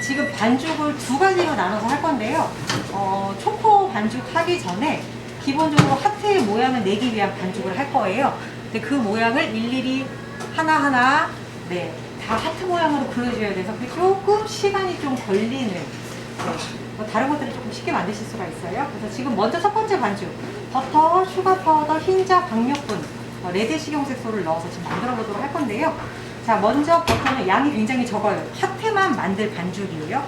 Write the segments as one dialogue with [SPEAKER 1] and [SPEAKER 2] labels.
[SPEAKER 1] 지금 반죽을 두 가지로 나눠서 할 건데요. 초코 반죽 하기 전에 기본적으로 하트의 모양을 내기 위한 반죽을 할 거예요. 근데 그 모양을 일일이 하나하나 다 하트 모양으로 그려줘야 돼서 그게 조금 시간이 좀 걸리는, 뭐 다른 것들을 조금 쉽게 만드실 수가 있어요. 그래서 지금 먼저 첫 번째 반죽, 버터, 슈가 파우더, 흰자, 박력분, 레드 식용색소를 넣어서 지금 만들어 보도록 할 건데요. 자, 먼저 버터는 양이 굉장히 적어요. 하트만 만들 반죽이에요.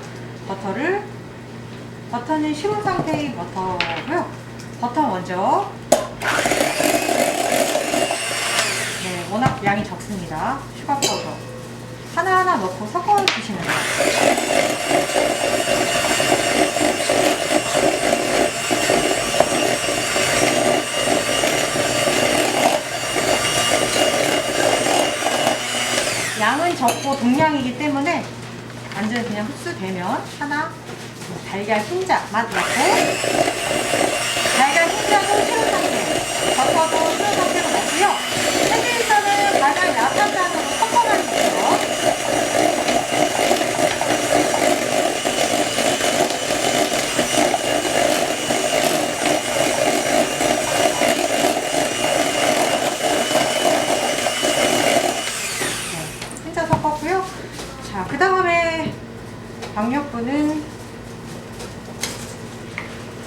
[SPEAKER 1] 버터는 식은 상태의 버터고요. 버터 먼저, 워낙 양이 적습니다. 슈가 파우더 하나하나 넣고 섞어주시면 돼요. 양은 적고 동량이기 때문에 완전 그냥 흡수되면 하나 달걀 흰자만 넣고, 달걀 흰자도 식은 상태, 버터도 식은 상태로 넣고요. 샌드위치는 가장 약한 단으로 섞어만 주세요. 흰자 섞었고요. 자, 그 다음에 박력분은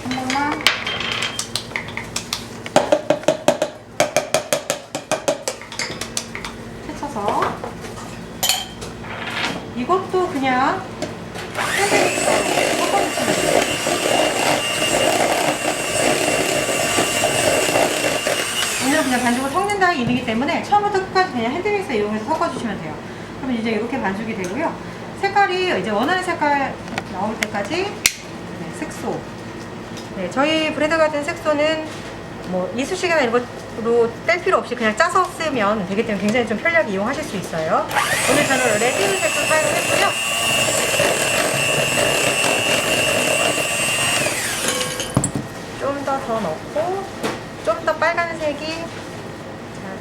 [SPEAKER 1] 한 번만 채쳐서, 이것도 그냥 샌드위치로 섞어주시면 돼요. 오늘 그냥 반죽을 섞는다는 의미이기 때문에 처음부터 끝까지 그냥 핸드믹서 이용해서 섞어주시면 돼요. 그러면 이제 이렇게 반죽이 되고요. 색깔이 이제 원하는 색깔 나올 때까지 색소. 저희 브랜드 같은 색소는 뭐 이쑤시개나 이런 것으로 뗄 필요 없이 그냥 짜서 쓰면 되기 때문에 굉장히 좀 편리하게 이용하실 수 있어요. 오늘 저는 레드 색소 사용했고요. 좀 더 넣고, 좀 더 빨간색이 잘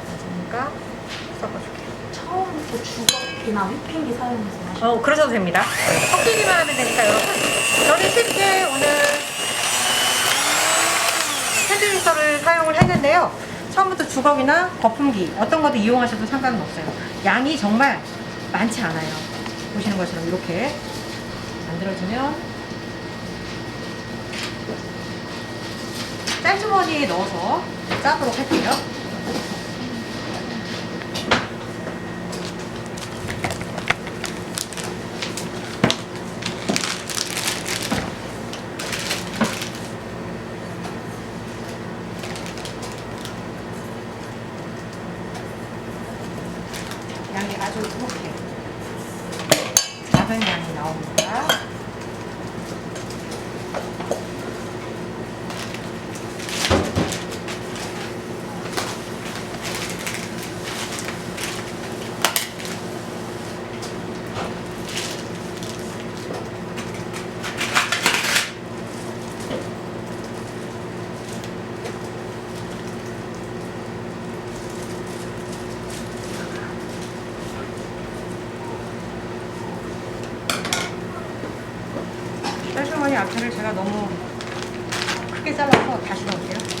[SPEAKER 1] 맞으니까 섞어줄게요.
[SPEAKER 2] 처음부터 주걱이나 휘핑기 사용해서 하시면
[SPEAKER 1] 그러셔도 됩니다. 섞이기만 하면 되니까 여러분. 저는 쉽게 오늘 샌드위치를 사용을 했는데요. 처음부터 주걱이나 거품기 어떤 것도 이용하셔도 상관은 없어요. 양이 정말 많지 않아요. 보시는 것처럼 이렇게 만들어주면 짤주머니에 넣어서 짜도록 할게요. 양이 아주 이렇게 작은 양이 나옵니다. 짤주머니 앞에를 제가 너무 크게 잘라서 다시 넣을게요.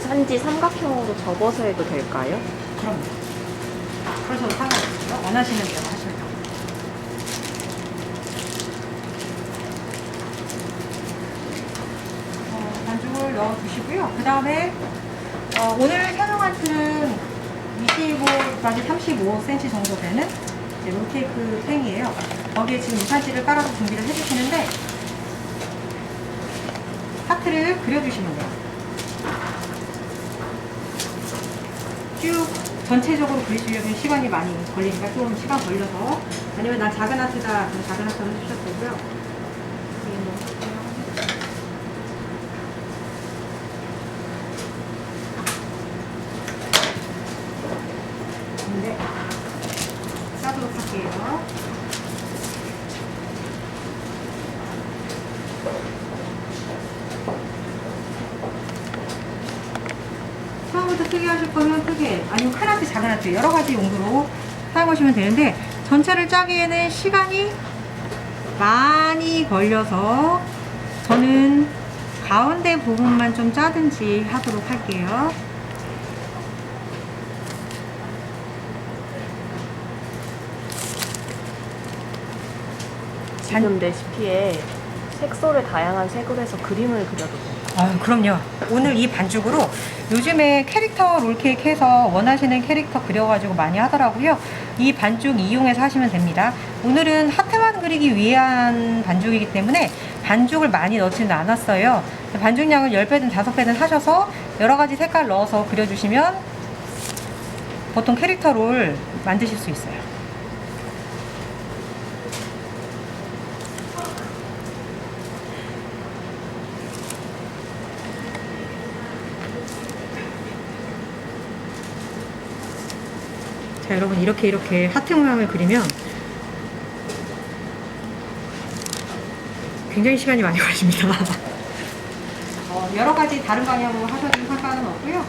[SPEAKER 2] 산지 삼각형으로 접어서 해도 될까요?
[SPEAKER 1] 그럼요. 그래서 상관없어요. 원하시는 대로 하시면 돼요. 반죽을 넣어주시고요. 그 다음에 오늘 사용할 틀은 25까지 35cm 정도 되는 이제 롤케이크 팽이에요. 거기에 지금 유산지를 깔아서 준비를 해주시는데 하트를 그려주시면 돼요. 쭉 전체적으로 그리시려면 시간이 많이 걸리니까 좀 시간 걸려서, 아니면 난 작은 하트다 그럼 작은 하트로 해주셔도 되고요. 네. 싸도록 할게요. 처음부터 크게 하실 거면 크게, 아니면 큰 하트, 작은 하트 여러 가지 용도로 사용하시면 되는데, 전체를 짜기에는 시간이 많이 걸려서 저는 가운데 부분만 좀 짜든지 하도록 할게요.
[SPEAKER 3] 지금 레시피에 색소를 다양한 색으로 해서 그림을 그려도 돼요.
[SPEAKER 1] 그럼요. 오늘 이 반죽으로 요즘에 캐릭터 롤케이크 해서 원하시는 캐릭터 그려가지고 많이 하더라고요. 이 반죽 이용해서 하시면 됩니다. 오늘은 하트만 그리기 위한 반죽이기 때문에 반죽을 많이 넣지는 않았어요. 반죽량을 10배든 5배든 하셔서 여러가지 색깔 넣어서 그려주시면 보통 캐릭터 롤 만드실 수 있어요. 자, 여러분 이렇게 하트 모양을 그리면 굉장히 시간이 많이 걸립니다. 여러 가지 다른 방향으로 하셔도 상관은 없고요.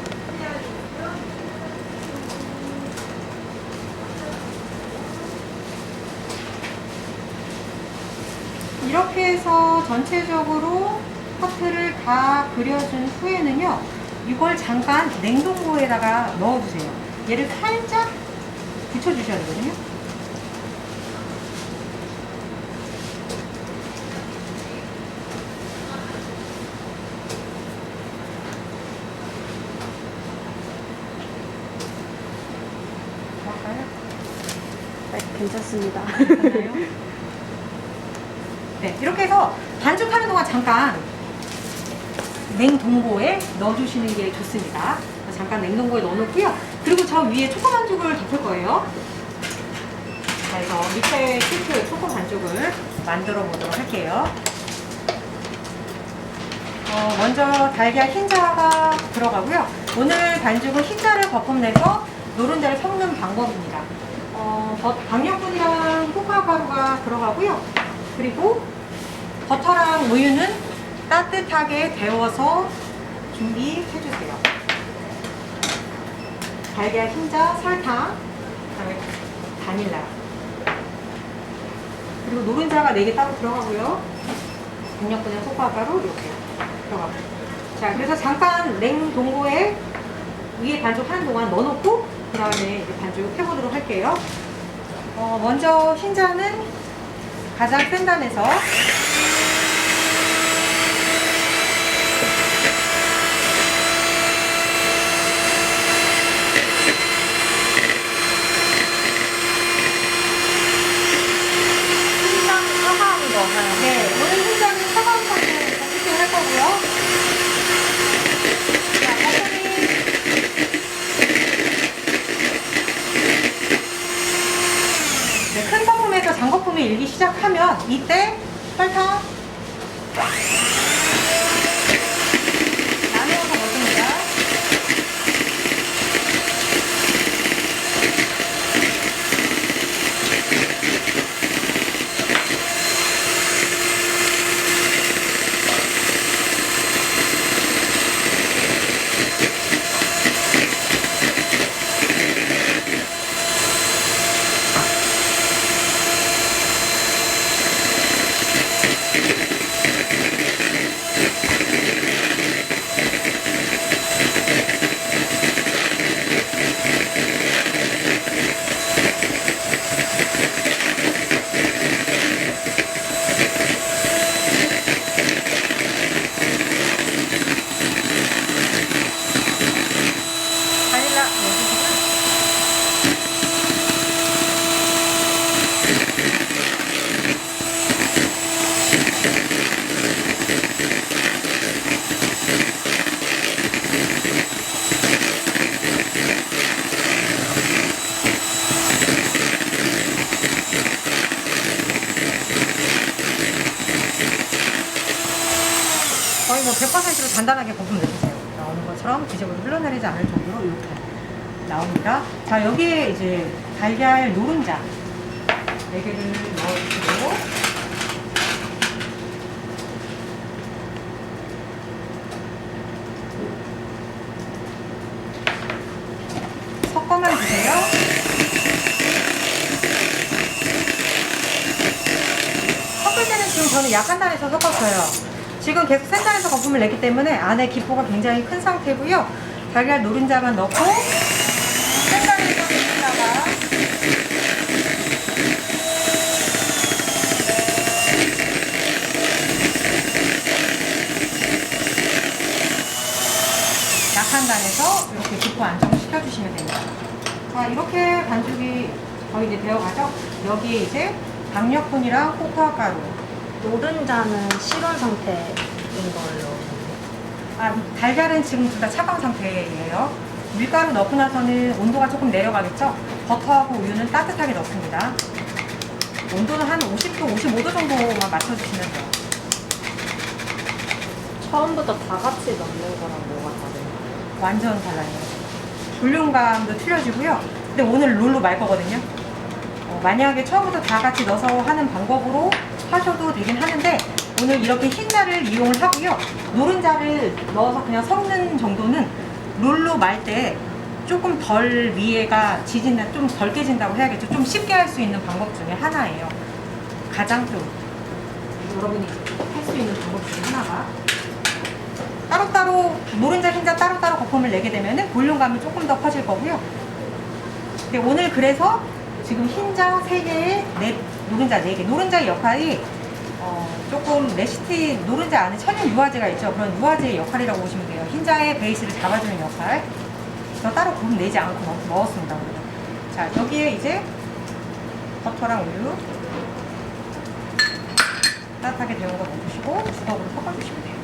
[SPEAKER 1] 이렇게 해서 전체적으로 하트를 다 그려준 후에는요, 이걸 잠깐 냉동고에다가 넣어주세요. 얘를 살짝 붙여주셔야 되거든요. 좋을까요?
[SPEAKER 3] 네, 괜찮습니다.
[SPEAKER 1] 괜찮아요? 네, 이렇게 해서 반죽하는 동안 잠깐 냉동고에 넣어주시는 게 좋습니다. 잠깐 냉동고에 넣어놓고요. 그리고 저 위에 초코 반죽을 덮을 거예요. 그래서 밑에 시트에 초코 반죽을 만들어 보도록 할게요. 먼저 달걀 흰자가 들어가고요. 오늘 반죽은 흰자를 거품 내서 노른자를 섞는 방법입니다. 강력분이랑 코코아 가루가 들어가고요. 그리고 버터랑 우유는 따뜻하게 데워서 준비해 주세요. 달걀 흰자, 설탕, 그다음에 바닐라, 그리고 노른자가 4개 따로 들어가고요. 강력분이랑 코코아 가루 이렇게 들어가고. 자, 그래서 잠깐 냉동고에 위에 반죽하는 동안 넣어놓고 그 다음에 이제 반죽 해보도록 할게요. 먼저 흰자는 가장 센 단에서
[SPEAKER 3] 차가운 거 하나.
[SPEAKER 1] 네, 오늘 흰자는 차가운 상태에서 할 거고요. 자, 버터니 네, 큰 거품에서 장거품이 일기 시작하면 이때 설탕 나누어서 넣습니다. 넣어서 100%로 단단하게 거품을 내주세요. 나오는 것처럼 뒤집어도 흘러내리지 않을 정도로 이렇게 나옵니다. 자, 여기에 이제 달걀 노른자 4개를 넣어주시고 섞어만 주세요. 섞을 때는 지금 저는 약한 단에서 섞었어요. 지금 계속 센 단에서 거품을 냈기 때문에 안에 기포가 굉장히 큰 상태고요. 달걀 노른자만 넣고 센 단에서 섞다가 약한 단에서 이렇게 기포 안정을 시켜주시면 됩니다. 자, 이렇게 반죽이 거의 이제 되어가죠. 여기에 이제 박력분이랑 코코아 가루.
[SPEAKER 2] 노른자는 실온 상태인 걸로.
[SPEAKER 1] 아, 달걀은 지금 둘 다 차가운 상태예요. 밀가루 넣고 나서는 온도가 조금 내려가겠죠. 버터하고 우유는 따뜻하게 넣습니다. 온도는 한 50도, 55도 정도만 맞춰주시면 돼요.
[SPEAKER 3] 처음부터 다 같이 넣는 거랑 뭐가 다른가요?
[SPEAKER 1] 완전 달라요. 볼륨감도 틀려지고요. 근데 오늘 롤로 말 거거든요. 만약에 처음부터 다 같이 넣어서 하는 방법으로 하셔도 되긴 하는데 오늘 이렇게 흰자를 이용을 하고요. 노른자를 넣어서 그냥 섞는 정도는 롤로 말 때 조금 덜 위에가 지진다, 좀 덜 깨진다고 해야겠죠. 좀 쉽게 할 수 있는 방법 중에 하나예요. 가장 좀 여러분이 할 수 있는 방법 중에 하나가 따로따로 노른자, 흰자 따로따로 거품을 내게 되면 볼륨감이 조금 더 커질 거고요. 근데 오늘 그래서 지금 흰자 3개에 노른자 4개. 노른자의 역할이 조금 레시티 노른자 안에 천연 유화제가 있죠. 그런 유화제의 역할이라고 보시면 돼요. 흰자의 베이스를 잡아주는 역할. 그래서 따로 거품 내지 않고 넣었습니다. 자, 여기에 이제 버터랑 우유 따뜻하게 데운 거 넣어주시고 주걱으로 섞어주시면 돼요.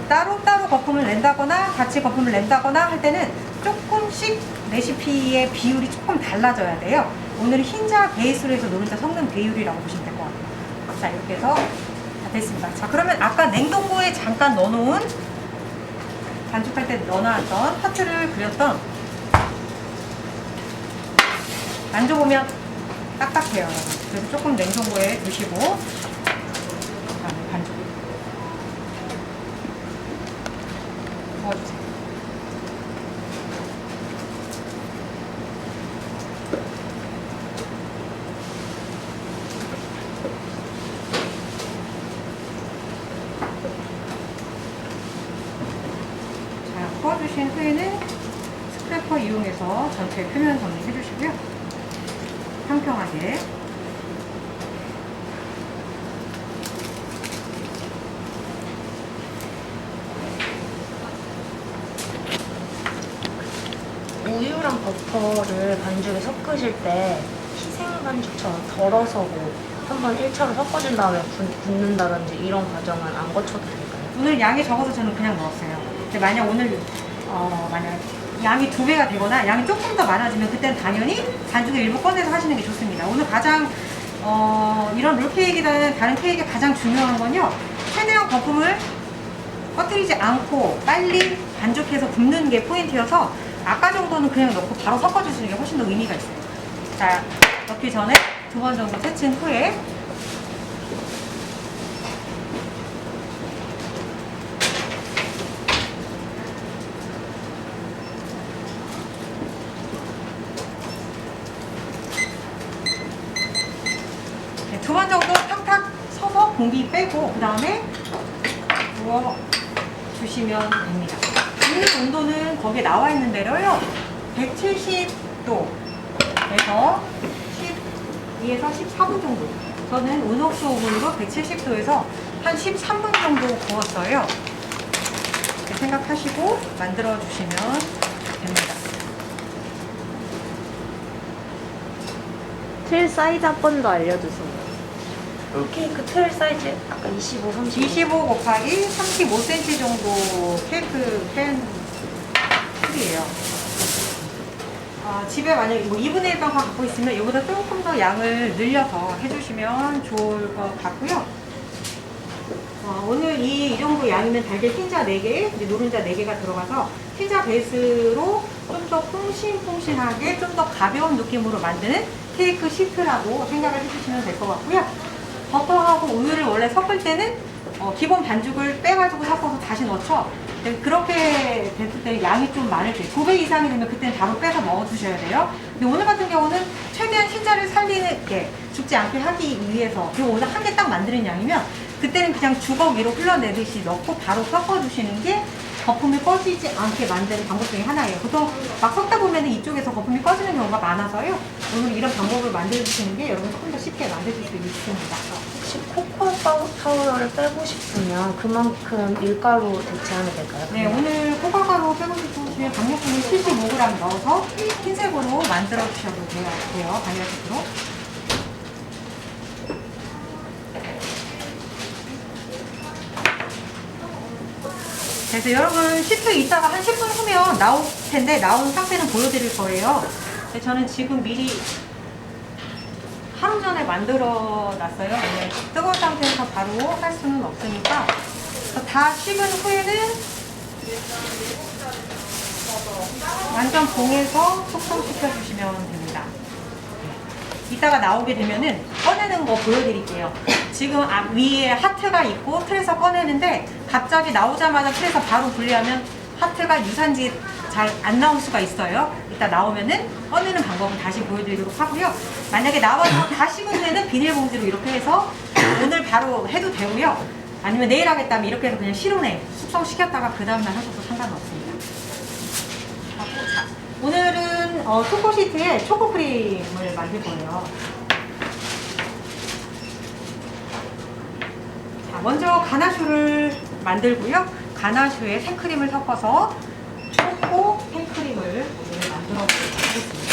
[SPEAKER 1] 따로따로 거품을 낸다거나 같이 거품을 낸다거나 할 때는 조금씩 레시피의 비율이 조금 달라져야 돼요. 오늘 흰자 베이스로 해서 노른자 섞는 비율이라고 보시면 될 것 같아요. 자, 이렇게 해서 다 됐습니다. 자, 그러면 아까 냉동고에 잠깐 넣어놓은 반죽할 때 넣어놨던 파트를 그렸던 만져보면 딱딱해요, 여러분. 그래서 조금 냉동고에 두시고 그다음에 반죽 부어주세요. 자, 부어주신 후에는 스크래퍼 이용해서 전체 표면 정리해 주시고요. 평평하게.
[SPEAKER 2] 우유랑 버터를 반죽에 섞으실 때 희생 반죽처럼 덜어서 뭐 한번 1차로 섞어준 다음에 붓는다든지 이런 과정은 안 거쳐도 될까요?
[SPEAKER 1] 오늘 양이 적어서 저는 그냥 넣었어요. 근데 만약 오늘 만약 양이 2배가 되거나 양이 조금 더 많아지면 그때는 당연히 반죽을 일부 꺼내서 하시는 게 좋습니다. 오늘 가장 이런 롤케이크보다는 다른 케이크의 가장 중요한 건요, 최대한 거품을 꺼뜨리지 않고 빨리 반죽해서 굽는 게 포인트여서 아까 정도는 그냥 넣고 바로 섞어주시는 게 훨씬 더 의미가 있어요. 자, 넣기 전에 2번 정도 데친 후에 네, 2번 정도 탁탁 서서 공기 빼고 그 다음에 부어 주시면 됩니다. 굽는 온도는 거기에 나와 있는 대로요, 170도에서 12에서 14분 정도. 저는 온옥수 오븐으로 170도에서 한 13분 정도 구웠어요. 이렇게 생각하시고 만들어 주시면 됩니다.
[SPEAKER 3] 틀 사이즈 한 번 더 알려주세요.
[SPEAKER 2] 케이크 틀 사이즈 아까 25, 35.
[SPEAKER 1] 25 곱하기 35cm 정도 케이크 팬 틀이에요. 집에 만약에 뭐 2분의 1병 갖고 있으면 이보다 조금 더 양을 늘려서 해주시면 좋을 것 같고요. 오늘 이 정도 양이면 달걀 흰자 4개, 이제 노른자 4개가 들어가서 흰자 베이스로 좀 더 퐁신퐁신하게 좀 더 가벼운 느낌으로 만드는 케이크 시트라고 생각을 해주시면 될 것 같고요. 버터하고 우유를 원래 섞을 때는 기본 반죽을 빼가지고 섞어서 다시 넣죠. 그렇게 됐을 때 양이 좀 많을 때 9배 이상이 되면 그때는 바로 빼서 넣어주셔야 돼요. 근데 오늘 같은 경우는 최대한 흰자를 살리는 게 죽지 않게 하기 위해서, 그리고 오늘 한 개 딱 만드는 양이면 그때는 그냥 주걱 위로 흘러내듯이 넣고 바로 섞어주시는 게 거품이 꺼지지 않게 만드는 방법 중에 하나예요. 보통 막 섞다 보면 이쪽에서 거품이 꺼지는 경우가 많아서요. 오늘 이런 방법을 만들어주시는 게 여러분 조금 더 쉽게 만드실 수 있습니다.
[SPEAKER 2] 혹시 코코아 파우더를 빼고 싶으면 그만큼 밀가루 대체하면 될까요?
[SPEAKER 1] 네, 오늘 코코아가루 빼고 싶으시면 강력분을 75g 넣어서 흰색으로 만들어 주셔도 돼요. 바닐라 색으로. 그래서 여러분 시트 이따가 한 10분 후면 나올 텐데 나온 상태는 보여드릴 거예요. 근데 저는 지금 미리 하루 전에 만들어 놨어요. 네, 뜨거운 상태에서 바로 할 수는 없으니까 다 식은 후에는 완전 봉해서 숙성시켜 주시면 됩니다. 이따가 나오게 되면은 꺼내는 거 보여드릴게요. 지금 위에 하트가 있고 틀에서 꺼내는데 갑자기 나오자마자 틀에서 바로 분리하면 하트가 유산지 잘 안 나올 수가 있어요. 이따 나오면은 꺼내는 방법은 다시 보여드리도록 하고요. 만약에 나와서 다 식은 후에는 비닐봉지로 이렇게 해서 오늘 바로 해도 되고요. 아니면 내일 하겠다면 이렇게 해서 그냥 실온에 숙성시켰다가 그 다음날 하셔도 상관없습니다. 자, 오늘은 초코시트에 초코크림을 만들 거예요. 자, 먼저 가나슈를 만들고요. 가나슈에 생크림을 섞어서 초코 생크림을 오늘 만들어 보도록 하겠습니다.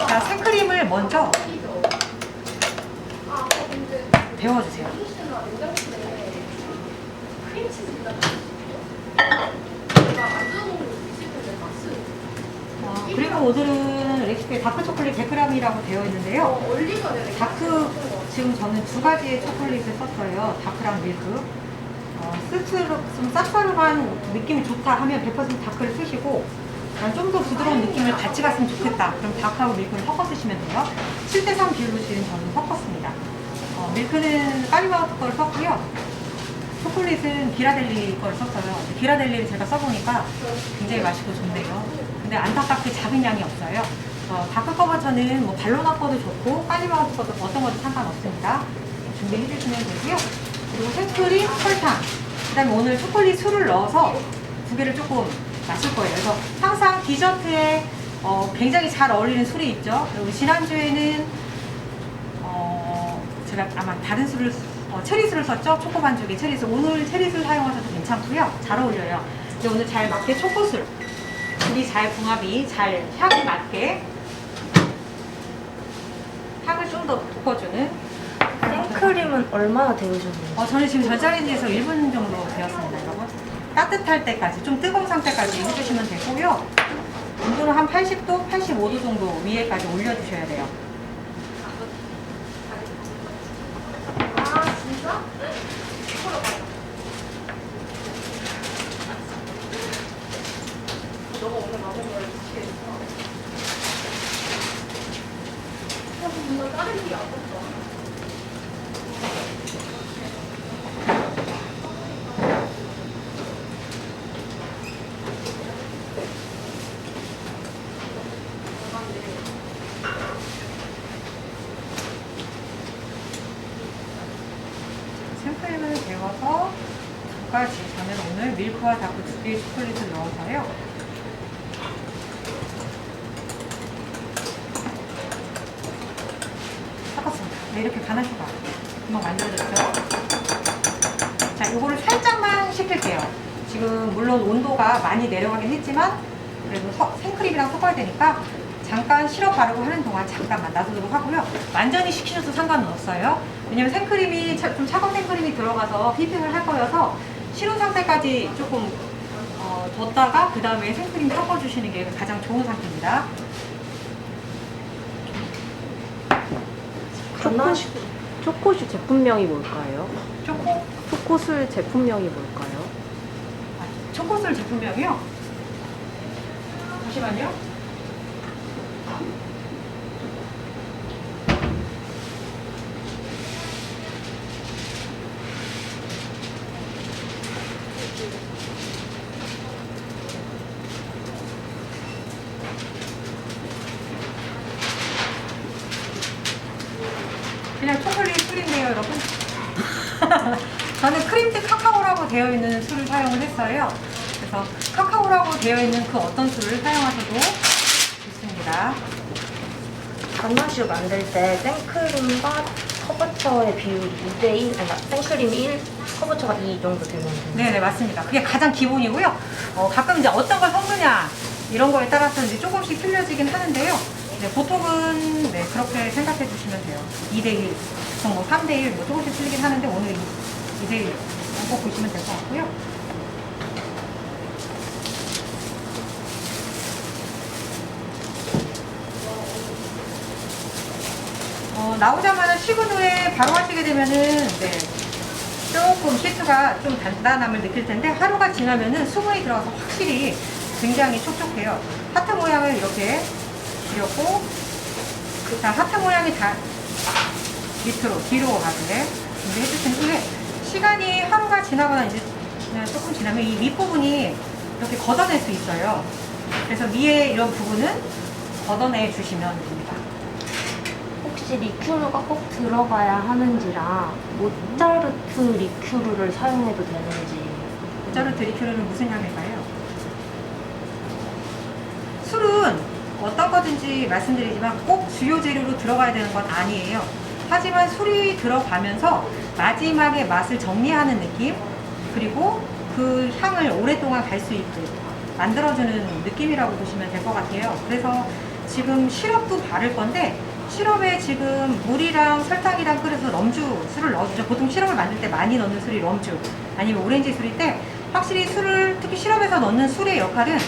[SPEAKER 1] 자, 생크림을 먼저 데워주세요. 그리고 오늘은 레시피에 다크 초콜릿 100g이라고 되어 있는데요. 다크, 지금 저는 2가지의 초콜릿을 썼어요. 다크랑 밀크. 좀 쌉싸름한 느낌이 좋다 하면 100% 다크를 쓰시고, 좀 더 부드러운 느낌을 같이 갔으면 좋겠다. 그럼 다크하고 밀크를 섞어 쓰시면 돼요. 7:3 비율로 지금 저는 섞었습니다. 밀크는 까리바우트 걸 썼고요. 초콜릿은 기라델리 걸 썼어요. 기라델리를 제가 써보니까 굉장히 맛있고 좋네요. 근데 안타깝게 작은 양이 없어요. 다크 커버처는 뭐 발로나 거도 좋고 까리바우트 거도 어떤 것도 상관없습니다. 준비해 주시면 되고요. 그리고 생크림, 설탕, 그 다음에 오늘 초콜릿 술을 넣어서 두 개를 조금 마실 거예요. 그래서 항상 디저트에 굉장히 잘 어울리는 술이 있죠. 그리고 지난주에는 제가 아마 다른 술을 체리술을 썼죠. 초코 반죽에 체리술. 오늘 체리술 사용하셔도 괜찮고요. 잘 어울려요. 근데 오늘 잘 맞게 초코술. 둘이 잘 궁합이 잘 향이 맞게 향을 좀 더 돋궈주는.
[SPEAKER 2] 생크림은 얼마나 데우셨나요?
[SPEAKER 1] 저는 지금 전자레인지에서 1분 정도 되었습니다, 여러분. 따뜻할 때까지, 좀 뜨거운 상태까지 해주시면 되고요. 온도는 한 80도, 85도 정도 위에까지 올려주셔야 돼요. 생크림을 데워서 2가지, 저는 오늘 밀크와 다크 2개의 초콜릿을 넣어서요. 섞었습니다. 네, 이렇게 가나슈가 금방 만들어졌죠. 자, 이거를 살짝만 식힐게요. 지금 물론 온도가 많이 내려가긴 했지만 그래도 생크림이랑 섞어야 되니까 잠깐 시럽 바르고 하는 동안 잠깐만 놔두도록 하고요. 완전히 식히셔도 상관은 없어요. 왜냐면 생크림이 좀 차가운 생크림이 들어가서 휘핑을 할 거여서 식은 상태까지 조금 뒀다가 그 다음에 생크림 섞어주시는 게 가장 좋은 상태입니다.
[SPEAKER 2] 갓나슈
[SPEAKER 3] 초코슈 제품명이 뭘까요?
[SPEAKER 1] 초코?
[SPEAKER 3] 초코술 제품명이 뭘까요?
[SPEAKER 1] 초코솔 제품명이요? 잠시만요. 그냥 초콜릿 술인데요, 여러분. 저는 크림드 카카오라고 되어 있는 술을 사용을 했어요. 그래서 카카오라고 되어 있는 그 어떤 술을 사용하셔도 좋습니다.
[SPEAKER 2] 갓나슈 만들 때 생크림과 커버처의 비율이 2대1, 그러니까 생크림이 1, 커버처가 2 정도 되면 돼요.
[SPEAKER 1] 네네, 맞습니다. 그게 가장 기본이고요. 가끔 이제 어떤 걸 섞느냐 이런 거에 따라서 이제 조금씩 틀려지긴 하는데요. 네, 보통은 네, 그렇게 생각해 주시면 돼요. 2대1, 보통 뭐 3대1 뭐 조금씩 틀리긴 하는데 오늘 2대1 꼭 보시면 될 것 같고요. 나오자마자 식은 후에 바로 하시게 되면은 네, 조금 시트가 좀 단단함을 느낄 텐데 하루가 지나면은 수분이 들어가서 확실히 굉장히 촉촉해요. 하트 모양을 이렇게 그렸고, 자, 하트 모양이 다 밑으로 뒤로 가게 준비해 주신 후에 시간이 하루가 지나거나 이제 그냥 조금 지나면 이 밑부분이 이렇게 걷어낼 수 있어요. 그래서 위에 이런 부분은 걷어내 주시면 됩니다.
[SPEAKER 2] 혹시 리큐르가 꼭 들어가야 하는지랑 모차르트 리큐르를 사용해도 되는지.
[SPEAKER 1] 모차르트 리큐르는 무슨 향일까요? 술은 어떤 거든지 말씀드리지만 꼭 주요 재료로 들어가야 되는 건 아니에요. 하지만 술이 들어가면서 마지막에 맛을 정리하는 느낌, 그리고 그 향을 오랫동안 갈 수 있게 만들어주는 느낌이라고 보시면 될 것 같아요. 그래서 지금 시럽도 바를 건데 시럽에 지금 물이랑 설탕이랑 끓여서 술을 넣어주죠. 보통 시럽을 만들 때 많이 넣는 술이 럼주 아니면 오렌지 술일 때 확실히 술을, 특히 시럽에서 넣는 술의 역할은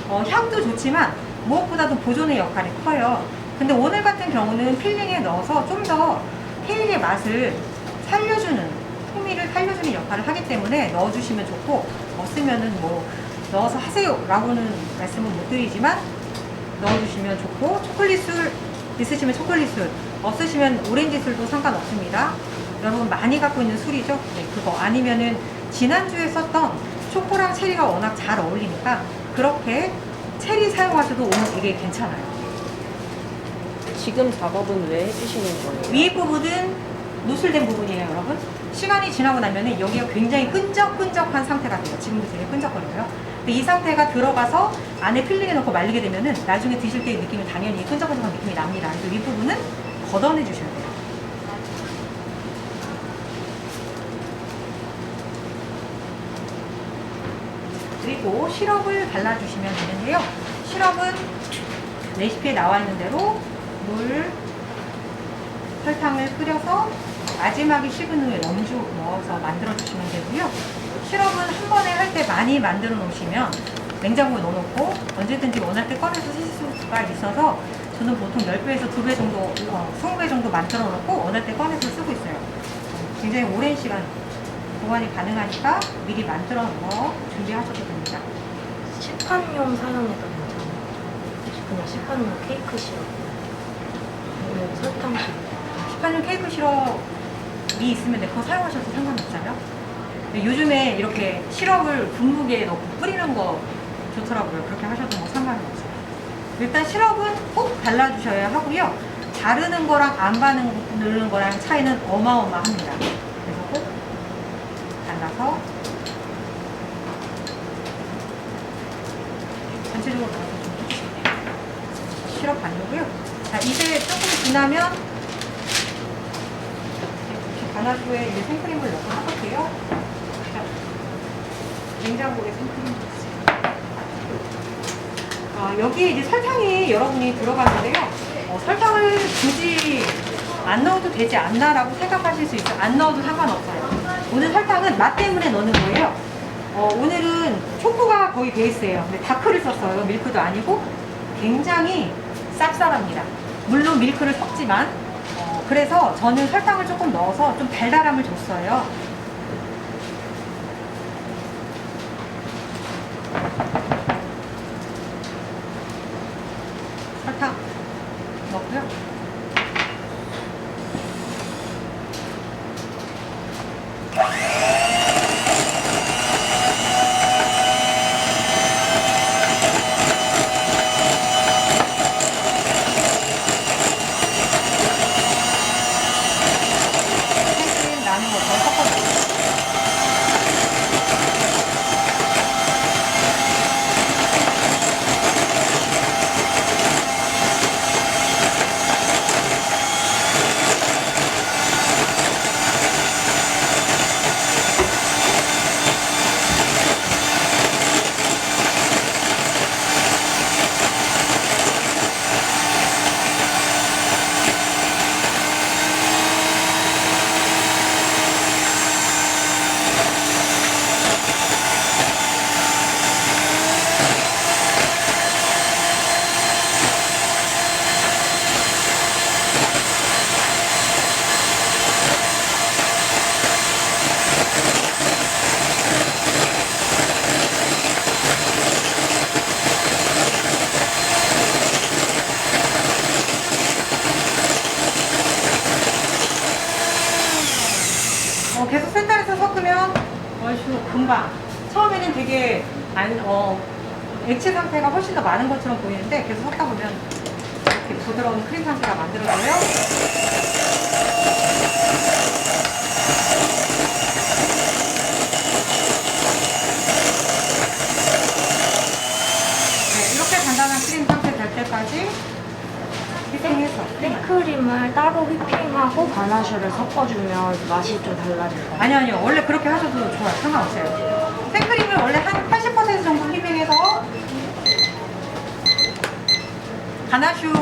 [SPEAKER 1] 향도 좋지만 무엇보다도 보존의 역할이 커요. 근데 오늘 같은 경우는 필링에 넣어서 좀 더 케이크의 맛을 살려주는, 풍미를 살려주는 역할을 하기 때문에 넣어주시면 좋고, 없으면은 뭐 넣어서 하세요 라고는 말씀은 못 드리지만 넣어주시면 좋고, 초콜릿 술 있으시면 초콜릿 술, 없으시면 오렌지 술도 상관없습니다. 여러분 많이 갖고 있는 술이죠? 네, 그거 아니면은 지난주에 썼던 초코랑 체리가 워낙 잘 어울리니까 그렇게 체리 사용하셔도 오늘 되게 괜찮아요.
[SPEAKER 3] 지금 작업은 왜 해주시는 거예요?
[SPEAKER 1] 위에 부분은 노출된 부분이에요, 여러분. 시간이 지나고 나면 여기가 굉장히 끈적끈적한 상태가 돼요. 지금도 되게 끈적거려요. 근데 이 상태가 들어가서 안에 필링해 놓고 말리게 되면은 나중에 드실 때의 느낌은 당연히 끈적끈적한 느낌이 납니다. 그래서 윗부분은 걷어내 주셔야 돼요. 그리고 시럽을 발라주시면 되는데요. 시럽은 레시피에 나와 있는 대로 물, 설탕을 끓여서 마지막에 식은 후에 럼주 넣어서 만들어 주시면 되고요. 시럽은 한 번에 할 때 많이 만들어 놓으시면 냉장고에 넣어놓고 언제든지 원할 때 꺼내서 쓰실 수가 있어서 저는 보통 10배에서 2배 정도, 20배 정도 만들어 놓고 원할 때 꺼내서 쓰고 있어요. 굉장히 오랜 시간 보관이 가능하니까 미리 만들어 놓어 준비하셔도 됩니다.
[SPEAKER 2] 시판용 사용해도 괜찮아요. 그냥 시판용 케이크 시럽. 아니면 설탕 시럽.
[SPEAKER 1] 시판용 케이크 시럽이 있으면 그거 사용하셔도 상관없어요. 요즘에 이렇게 시럽을 분무기에 넣고 뿌리는 거 좋더라고요. 그렇게 하셔도 뭐 상관이 없어요. 일단 시럽은 꼭 발라주셔야 하고요. 바르는 거랑 안 바르는 거랑 차이는 어마어마합니다. 그래서 꼭 발라서 전체적으로 발라서 좀 해주시면 돼요. 시럽 바르고요. 자, 이제 조금 지나면 가나슈에 이제 생크림을 넣고 해볼게요. 자, 냉장고에 생크림을 넣으세요. 여기에 이제 설탕이 여러분이 들어가는데요. 설탕을 굳이 안 넣어도 되지 않나라고 생각하실 수 있어요. 안 넣어도 상관없어요. 오늘 설탕은 맛 때문에 넣는 거예요. 오늘은 초코가 거의 베이스예요. 근데 다크를 썼어요. 밀크도 아니고 굉장히 쌉쌀합니다. 물론 밀크를 섞지만 그래서 저는 설탕을 조금 넣어서 좀 달달함을 줬어요. 설탕 넣고요. 생크림 나는 거 더 섞어줘요. 계속 센터에서 섞으면 얼추 금방 처음에는 되게 액체 상태가 훨씬 더 많은 것처럼 보이는데 계속 섞다 보면 이렇게 부드러운 크림 상태가 만들어져요. 네, 이렇게 간단한 크림 상태 될 때까지 휘핑해서
[SPEAKER 2] 생크림을 따로 휘핑하고 가나슈를 섞어주면 맛이 좀 달라질까요?
[SPEAKER 1] 아니요. 원래 그렇게 하셔도 좋아요. 상관없어요. 생크림을 원래 한 80% 정도 휘핑해서 가나슈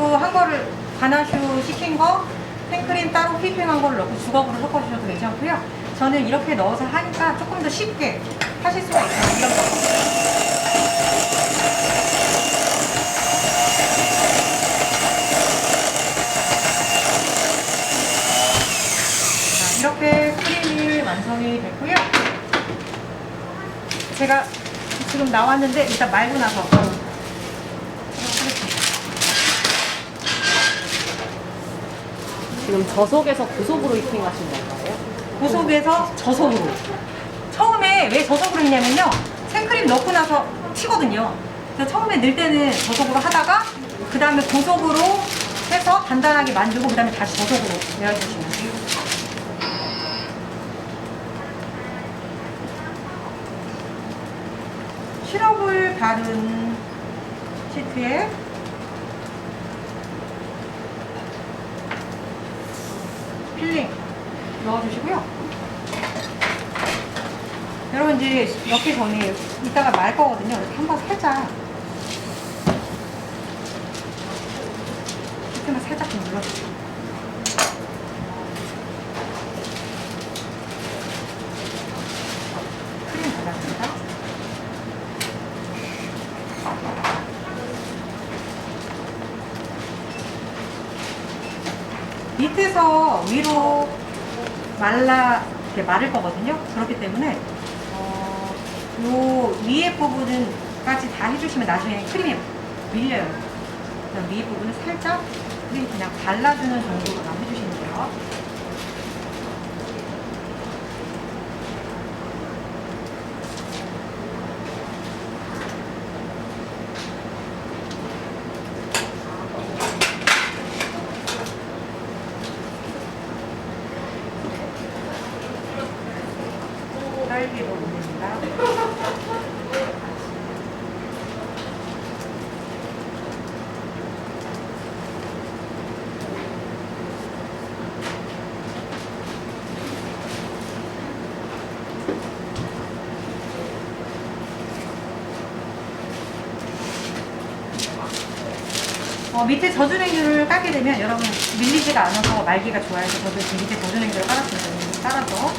[SPEAKER 1] 시킨 거, 생크림 따로 휘핑한 걸 넣고 주걱으로 섞어주셔도 괜찮고요. 저는 이렇게 넣어서 하니까 조금 더 쉽게 하실 수가 있어요. 이런 거. 이렇게 크림이 완성이 됐고요. 제가 지금 나왔는데 일단 말고 나서 하겠습니다.
[SPEAKER 3] 지금 저속에서 고속으로 휘핑하신 건가요?
[SPEAKER 1] 고속에서 저속으로. 처음에 왜 저속으로 했냐면요. 생크림 넣고 나서 튀거든요. 그래서 처음에 넣을 때는 저속으로 하다가 그 다음에 고속으로 해서 간단하게 만들고 그 다음에 다시 저속으로 내어주시면 돼요. 시럽을 바른 시트에 필링 넣어주시고요. 여러분 이제 넣기 전에 이따가 말 거거든요. 이렇게 한번 살짝 시트만 살짝 좀 눌러주세요. 크림 발랐습니다. 밑에서 위로 이렇게 마를 거거든요. 그렇기 때문에 요 위에 부분까지 다 해주시면 나중에 크림이 밀려요. 그래서 위에 부분은 살짝 크림 그냥 발라주는 정도로만 해주시면 돼요. 딸기로 올립니다. 밑에 젖은냉유를 깔게 되면 여러분 밀리지가 않아서 말기가 좋아해서 저도 지금 밑에 젖은냉유를 깔았습니다. 따라서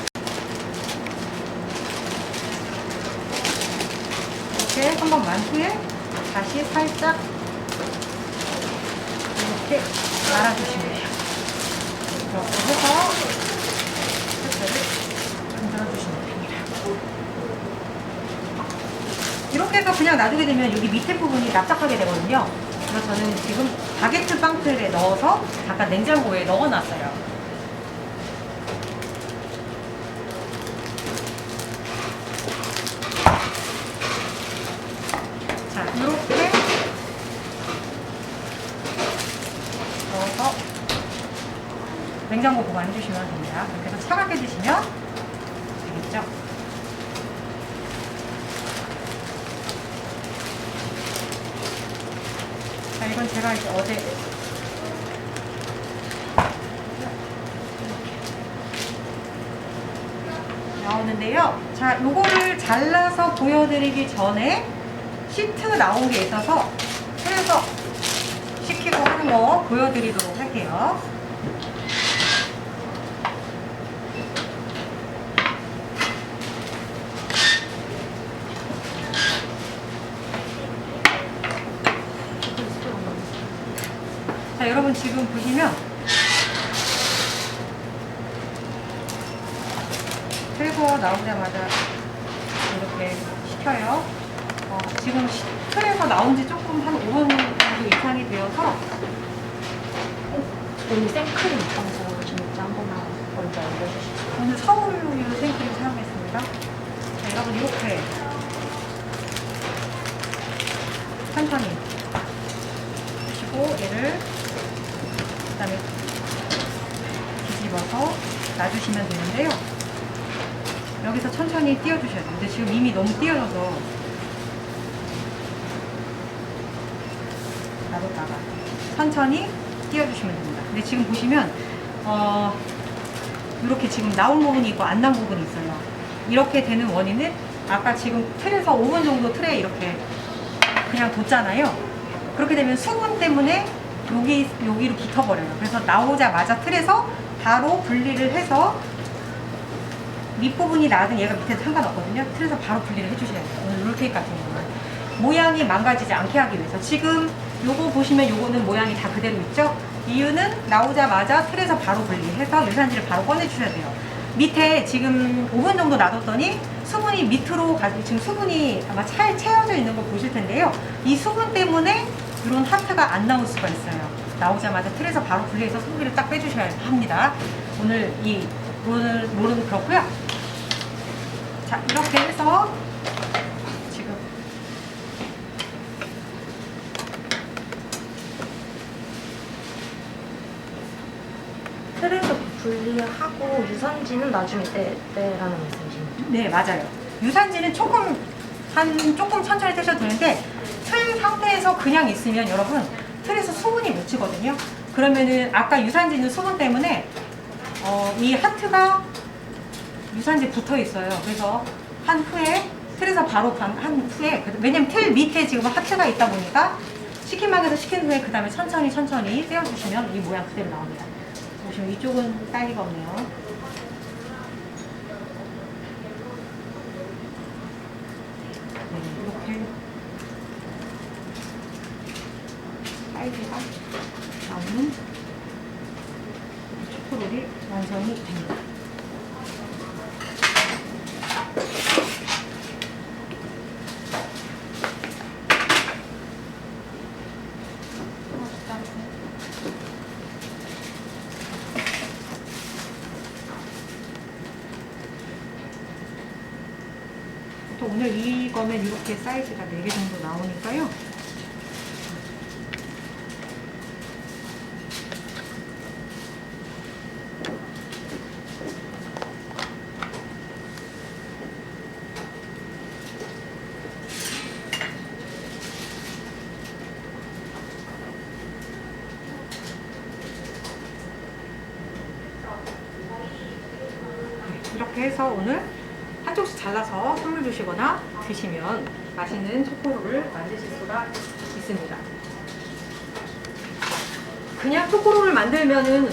[SPEAKER 1] 이렇게 한 번 만 후에 다시 살짝 이렇게 말아주시면 돼요. 이렇게 해서 끝을 만들어주시면 됩니다. 이렇게 해서 그냥 놔두게 되면 여기 밑에 부분이 납작하게 되거든요. 그래서 저는 지금 바게트 빵틀에 넣어서 잠깐 냉장고에 넣어놨어요. 자, 이렇게 넣어서 냉장고 보관해 주시면 됩니다. 이렇게 해서 차갑게 드시면 되겠죠? 자, 이건 제가 이제 어제 나오는데요. 자, 요거를 잘라서 보여드리기 전에 시트 나온 게 있어서 그래서 식히고 하는 거 보여드리도록 할게요. 자, 여러분 지금 보시면 틀에서 나오자마자 이렇게 식혀요. 지금 틀에서 나온 지 조금 한 5분 정도 이상이 되어서
[SPEAKER 2] 오늘 생크림 방송 진짜 한 번만 먼저 알려주시죠.
[SPEAKER 1] 오늘 서울유 생크림 사용했습니다. 자, 여러분 이렇게 천천히 하시고 얘를 그 다음에 뒤집어서 놔주시면 되는데요. 여기서 천천히 띄워주셔야 돼요. 근데 지금 이미 너무 띄어져서 놔뒀다가 천천히 띄워주시면 됩니다. 근데 지금 보시면 이렇게 지금 나온 부분이 있고 안 나온 부분이 있어요. 이렇게 되는 원인은 아까 지금 틀에서 5분 정도 틀에 이렇게 그냥 뒀잖아요. 그렇게 되면 수분 때문에 여기로 붙어버려요. 그래서 나오자마자 틀에서 바로 분리를 해서 밑부분이 나든 얘가 밑에도 상관없거든요. 틀에서 바로 분리를 해주셔야 돼요. 오늘 롤케이크 같은 경우는 모양이 망가지지 않게 하기 위해서. 지금 요거 보시면 요거는 모양이 다 그대로 있죠. 이유는 나오자마자 틀에서 바로 분리해서 유산지를 바로 꺼내주셔야 돼요. 밑에 지금 5분 정도 놔뒀더니 수분이 밑으로 가지고 지금 수분이 아마 차에 채워져 있는 걸 보실 텐데요. 이 수분 때문에 이런 하트가 안 나올 수가 있어요. 나오자마자 틀에서 바로 분리해서 수분기를 딱 빼주셔야 합니다. 오늘 이 롤은 그렇고요. 자, 이렇게 해서 지금
[SPEAKER 2] 틀에서 분리하고 유산지는 나중에 떼라는 말씀이신가요?
[SPEAKER 1] 네, 맞아요. 유산지는 조금 천천히 떼셔도 되는데 틀 상태에서 그냥 있으면 여러분 틀에서 수분이 묻히거든요. 그러면은 아까 유산지는 수분 때문에 이 하트가 유산지에 붙어 있어요. 그래서 한 후에 틀에서 바로 한 후에 왜냐면 틀 밑에 지금 하트가 있다 보니까 식힌망에서 식힌 후에 그 다음에 천천히 떼어주시면 이 모양 그대로 나옵니다. 보시면 이쪽은 딸기가 없네요. 네, 이렇게 딸기가 나오는 초코롤이 완성이 됩니다. 또 오늘 이거면 이렇게 사이즈가 4개 정도 나오니까요. 이렇게 해서 오늘 한쪽씩 잘라서 선물 주시거나 드시면 맛있는 초코롤을 만드실 수가 있습니다. 그냥 초코롤을 만들면은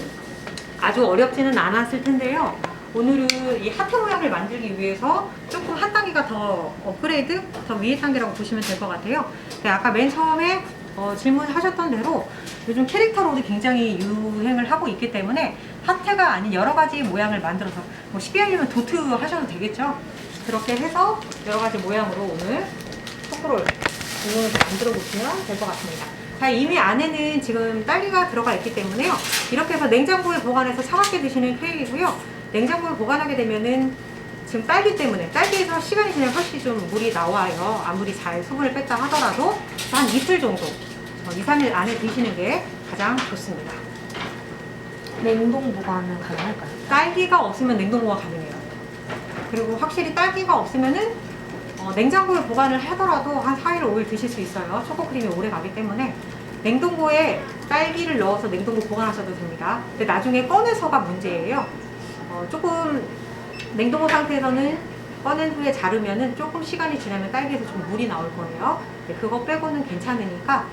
[SPEAKER 1] 아주 어렵지는 않았을 텐데요. 오늘은 이 하트 모양을 만들기 위해서 조금 한 단계가 더 업그레이드, 더 위의 단계라고 보시면 될 것 같아요. 근데 아까 맨 처음에 질문하셨던 대로 요즘 캐릭터 롤이 굉장히 유행을 하고 있기 때문에 하트가 아닌 여러 가지 모양을 만들어서 뭐 12알이면 도트 하셔도 되겠죠. 그렇게 해서 여러 가지 모양으로 오늘 초코를 이용해서 만들어 보시면 될 것 같습니다. 자, 이미 안에는 지금 딸기가 들어가 있기 때문에요. 이렇게 해서 냉장고에 보관해서 차갑게 드시는 케이크이고요. 냉장고에 보관하게 되면은 지금 딸기 때문에 딸기에서 시간이 지나면 훨씬 좀 물이 나와요. 아무리 잘 수분을 뺐다 하더라도 한 이틀 정도 2, 3일 안에 드시는 게 가장 좋습니다.
[SPEAKER 2] 냉동 보관은 가능할까요?
[SPEAKER 1] 딸기가 없으면 냉동 보관 가능해요. 그리고 확실히 딸기가 없으면은 냉장고에 보관을 하더라도 한 4일, 5일 드실 수 있어요. 초코크림이 오래 가기 때문에 냉동고에 딸기를 넣어서 냉동고 보관하셔도 됩니다. 근데 나중에 꺼내서가 문제예요. 조금 냉동고 상태에서는 꺼낸 후에 자르면은 조금 시간이 지나면 딸기에서 좀 물이 나올 거예요. 근데 그거 빼고는 괜찮으니까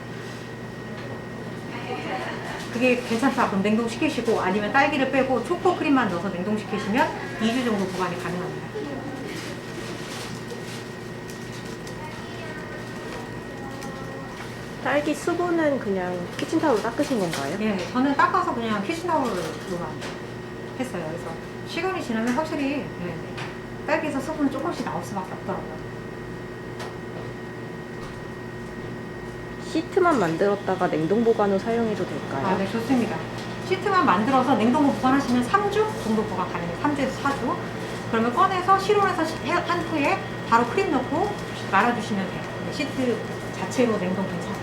[SPEAKER 1] 그게 괜찮다 그럼 냉동시키시고, 아니면 딸기를 빼고 초코크림만 넣어서 냉동시키시면 2주 정도 보관이 가능합니다.
[SPEAKER 3] 딸기 수분은 그냥 키친타올로 닦으신 건가요?
[SPEAKER 1] 예, 저는 닦아서 그냥 키친타올로만 했어요. 그래서 시간이 지나면 확실히 딸기에서 수분은 조금씩 나올 수밖에 없더라고요.
[SPEAKER 3] 시트만 만들었다가 냉동 보관후 사용해도 될까요?
[SPEAKER 1] 아, 네, 좋습니다. 시트만 만들어서 냉동고 보관하시면 3주 정도 보관 가능해요. 3주에서 4주. 그러면 꺼내서 실온에서 한 후에 바로 크림 넣고 말아주시면 돼요. 시트 자체로 냉동 괜찮아요.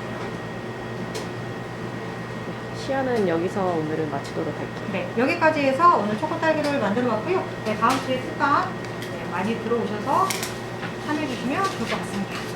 [SPEAKER 3] 시연은 여기서 오늘은 마치도록 할게요.
[SPEAKER 1] 네, 여기까지 해서 오늘 초코 딸기를 만들어 봤고요. 네, 다음 주에 특강 많이 들어오셔서 참여해 주시면 좋을 것 같습니다.